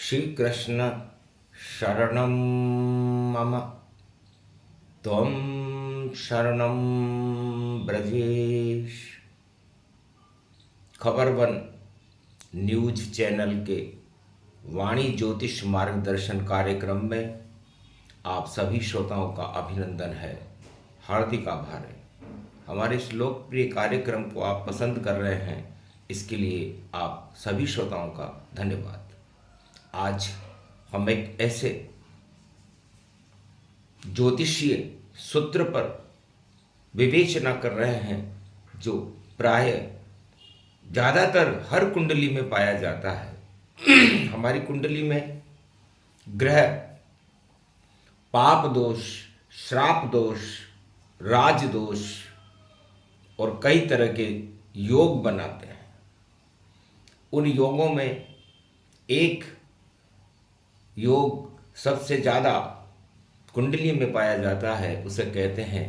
श्री कृष्ण शरणं मम त्वं शरणं ब्रजेश। खबर वन न्यूज चैनल के वाणी ज्योतिष मार्गदर्शन कार्यक्रम में आप सभी श्रोताओं का अभिनंदन है, हार्दिक आभार है। हमारे इस लोकप्रिय कार्यक्रम को आप पसंद कर रहे हैं, इसके लिए आप सभी श्रोताओं का धन्यवाद। आज हम एक ऐसे ज्योतिषीय सूत्र पर विवेचना कर रहे हैं जो प्राय ज़्यादातर हर कुंडली में पाया जाता है। हमारी कुंडली में ग्रह पाप दोष, श्राप दोष, राज दोष और कई तरह के योग बनाते हैं। उन योगों में एक योग सबसे ज़्यादा कुंडली में पाया जाता है, उसे कहते हैं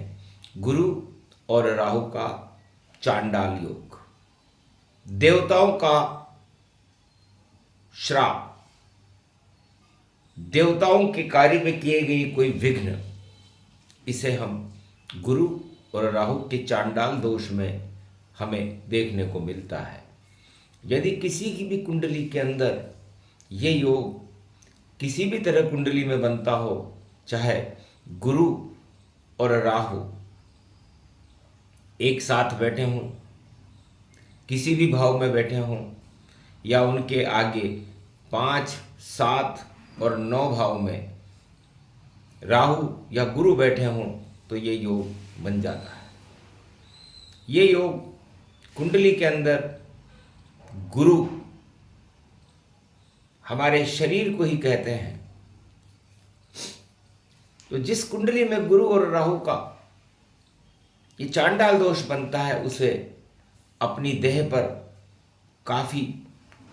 गुरु और राहु का चांडाल योग। देवताओं का श्राप, देवताओं के कार्य में किए गए कोई विघ्न, इसे हम गुरु और राहु के चांडाल दोष में हमें देखने को मिलता है। यदि किसी की भी कुंडली के अंदर ये योग किसी भी तरह कुंडली में बनता हो, चाहे गुरु और राहु एक साथ बैठे हों, किसी भी भाव में बैठे हों, या उनके आगे 5, 7 और 9 भाव में राहु या गुरु बैठे हों, तो ये योग बन जाता है। ये योग कुंडली के अंदर गुरु हमारे शरीर को ही कहते हैं। तो जिस कुंडली में गुरु और राहु का ये चांडाल दोष बनता है, उसे अपनी देह पर काफी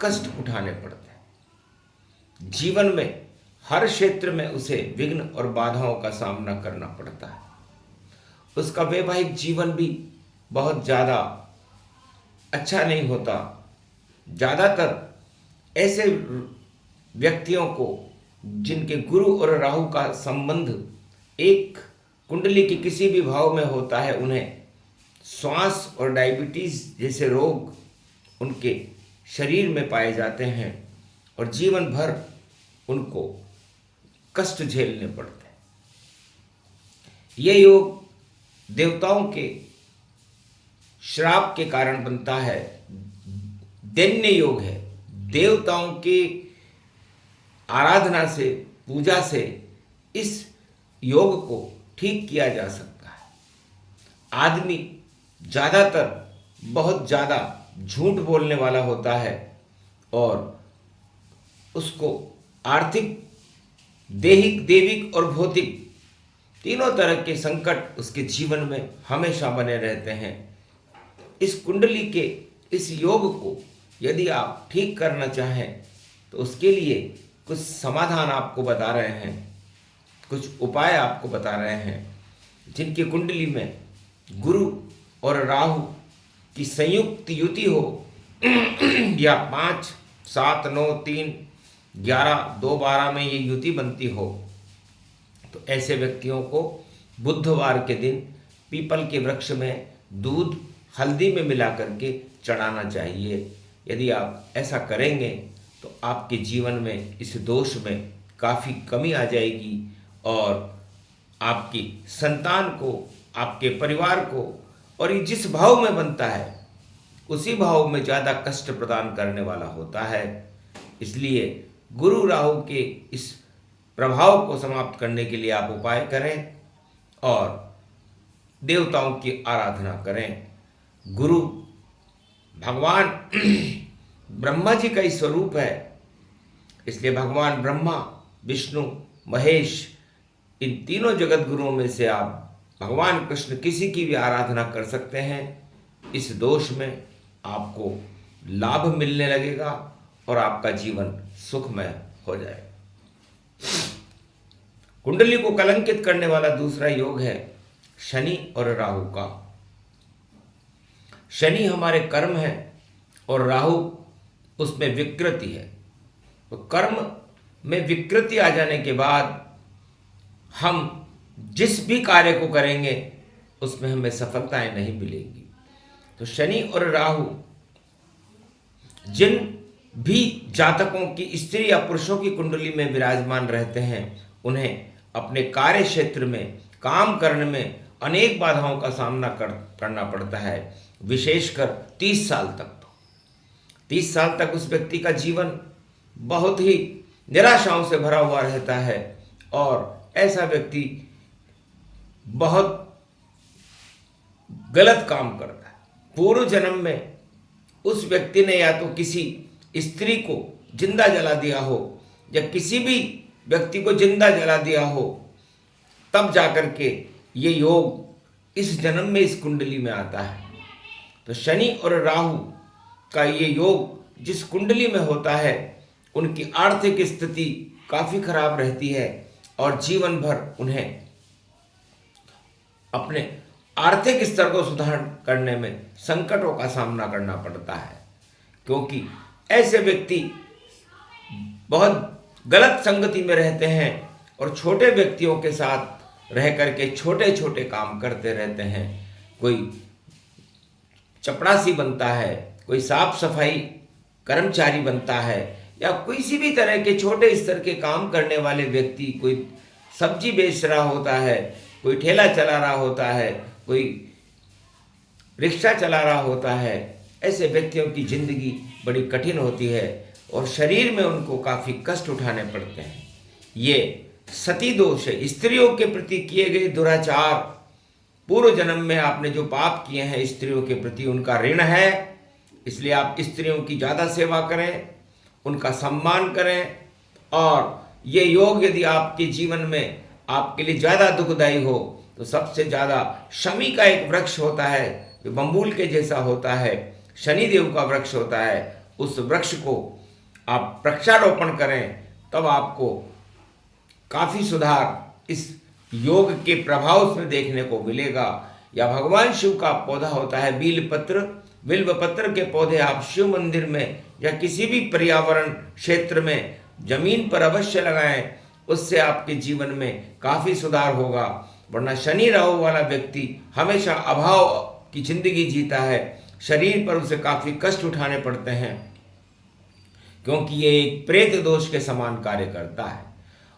कष्ट उठाने पड़ते हैं। जीवन में हर क्षेत्र में उसे विघ्न और बाधाओं का सामना करना पड़ता है। उसका वैवाहिक जीवन भी बहुत ज़्यादा अच्छा नहीं होता। ज़्यादातर ऐसे व्यक्तियों को जिनके गुरु और राहु का संबंध एक कुंडली के किसी भी भाव में होता है, उन्हें श्वास और डायबिटीज़ जैसे रोग उनके शरीर में पाए जाते हैं और जीवन भर उनको कष्ट झेलने पड़ते हैं। ये योग देवताओं के श्राप के कारण बनता है। दैन्य योग है। देवताओं के आराधना से, पूजा से इस योग को ठीक किया जा सकता है। आदमी ज़्यादातर बहुत ज़्यादा झूठ बोलने वाला होता है और उसको आर्थिक, दैहिक, दैविक और भौतिक तीनों तरह के संकट उसके जीवन में हमेशा बने रहते हैं। इस कुंडली के इस योग को यदि आप ठीक करना चाहें तो उसके लिए कुछ समाधान आपको बता रहे हैं, कुछ उपाय आपको बता रहे हैं। जिनकी कुंडली में गुरु और राहु की संयुक्त युति हो या 5, 7, 9, 3, 11, 2, 12 में ये युति बनती हो, तो ऐसे व्यक्तियों को बुधवार के दिन पीपल के वृक्ष में दूध हल्दी में मिला करके चढ़ाना चाहिए। यदि आप ऐसा करेंगे तो आपके जीवन में इस दोष में काफ़ी कमी आ जाएगी और आपकी संतान को, आपके परिवार को, और ये जिस भाव में बनता है उसी भाव में ज़्यादा कष्ट प्रदान करने वाला होता है। इसलिए गुरु राहु के इस प्रभाव को समाप्त करने के लिए आप उपाय करें और देवताओं की आराधना करें। गुरु भगवान ब्रह्मा जी का ही स्वरूप है, इसलिए भगवान ब्रह्मा, विष्णु, महेश, इन तीनों जगत गुरुओं में से आप भगवान कृष्ण किसी की भी आराधना कर सकते हैं। इस दोष में आपको लाभ मिलने लगेगा और आपका जीवन सुखमय हो जाएगा। कुंडली को कलंकित करने वाला दूसरा योग है शनि और राहु का। शनि हमारे कर्म है और राहु उसमें विकृति है। तो कर्म में विकृति आ जाने के बाद हम जिस भी कार्य को करेंगे उसमें हमें सफलताएं नहीं मिलेंगी। तो शनि और राहु जिन भी जातकों की स्त्री या पुरुषों की कुंडली में विराजमान रहते हैं उन्हें अपने कार्य क्षेत्र में काम करने में अनेक बाधाओं का सामना करना पड़ता है, विशेषकर 30 साल तक। तो 30 साल तक उस व्यक्ति का जीवन बहुत ही निराशाओं से भरा हुआ रहता है और ऐसा व्यक्ति बहुत गलत काम करता है। पूर्व जन्म में उस व्यक्ति ने या तो किसी स्त्री को जिंदा जला दिया हो या किसी भी व्यक्ति को जिंदा जला दिया हो, तब जाकर के ये योग इस जन्म में इस कुंडली में आता है। तो शनि और राहु का ये योग जिस कुंडली में होता है उनकी आर्थिक स्थिति काफ़ी खराब रहती है और जीवन भर उन्हें अपने आर्थिक स्तर को सुधार करने में संकटों का सामना करना पड़ता है, क्योंकि ऐसे व्यक्ति बहुत गलत संगति में रहते हैं और छोटे व्यक्तियों के साथ रह करके छोटे छोटे काम करते रहते हैं। कोई चपरासी बनता है, कोई साफ सफाई कर्मचारी बनता है या किसी भी तरह के छोटे स्तर के काम करने वाले व्यक्ति, कोई सब्जी बेच रहा होता है, कोई ठेला चला रहा होता है, कोई रिक्शा चला रहा होता है। ऐसे व्यक्तियों की जिंदगी बड़ी कठिन होती है और शरीर में उनको काफ़ी कष्ट उठाने पड़ते हैं। ये सती दोष है, स्त्रियों के प्रति किए गए दुराचार, पूर्व जन्म में आपने जो पाप किए हैं स्त्रियों के प्रति उनका ऋण है। इसलिए आप स्त्रियों की ज़्यादा सेवा करें, उनका सम्मान करें। और ये योग यदि आपके जीवन में आपके लिए ज़्यादा दुखदायी हो तो सबसे ज़्यादा शमी का एक वृक्ष होता है जो बम्बूल के जैसा होता है, शनिदेव का वृक्ष होता है, उस वृक्ष को आप वृक्षारोपण करें, तब आपको काफ़ी सुधार इस योग के प्रभाव में देखने को मिलेगा। या भगवान शिव का पौधा होता है बिल्व पत्र के पौधे आप शिव मंदिर में या किसी भी पर्यावरण क्षेत्र में जमीन पर अवश्य लगाएं, उससे आपके जीवन में काफ़ी सुधार होगा। वरना शनि राहु वाला व्यक्ति हमेशा अभाव की जिंदगी जीता है, शरीर पर उसे काफ़ी कष्ट उठाने पड़ते हैं, क्योंकि ये एक प्रेत दोष के समान कार्य करता है।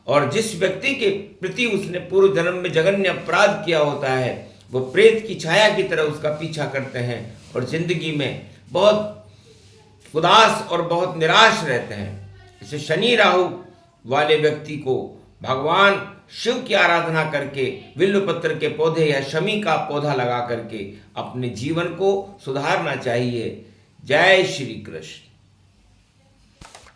और जिस व्यक्ति के प्रति उसने पूर्व जन्म में जघन्य अपराध किया होता है वो प्रेत की छाया की तरह उसका पीछा करते हैं और जिंदगी में बहुत उदास और बहुत निराश रहते हैं। इसे शनि राहु वाले व्यक्ति को भगवान शिव की आराधना करके बिल्व पत्र के पौधे या शमी का पौधा लगा करके अपने जीवन को सुधारना चाहिए। जय श्री कृष्ण।